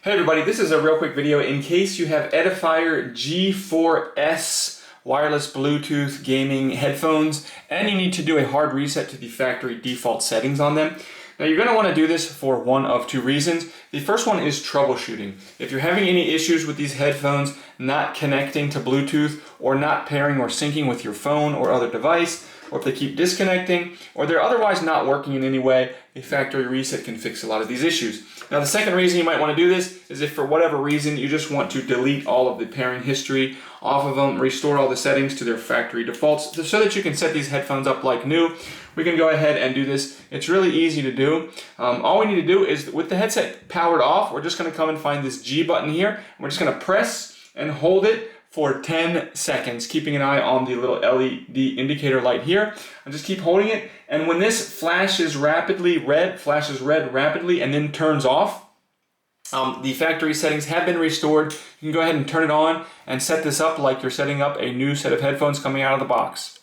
Hey everybody, this is a real quick video in case you have Edifier G4 wireless Bluetooth gaming headphones and you need to do a hard reset to the factory default settings on them. Now you're going to want to do this for one of two reasons. The first one is troubleshooting. If you're having any issues with these headphones not connecting to Bluetooth or not pairing or syncing with your phone or other device, or if they keep disconnecting, or they're otherwise not working in any way, a factory reset can fix a lot of these issues. Now the second reason you might want to do this is if for whatever reason you just want to delete all of the pairing history off of them, restore all the settings to their factory defaults so that you can set these headphones up like new. We can go ahead and do this. It's really easy to do. All we need to do is, with the headset powered off, we're just going to come and find this G button here. And we're just going to press and hold it for 10 seconds, keeping an eye on the little LED indicator light here. And just keep holding it, and when this flashes red rapidly and then turns off, the factory settings have been restored. You can go ahead and turn it on and set this up like you're setting up a new set of headphones coming out of the box.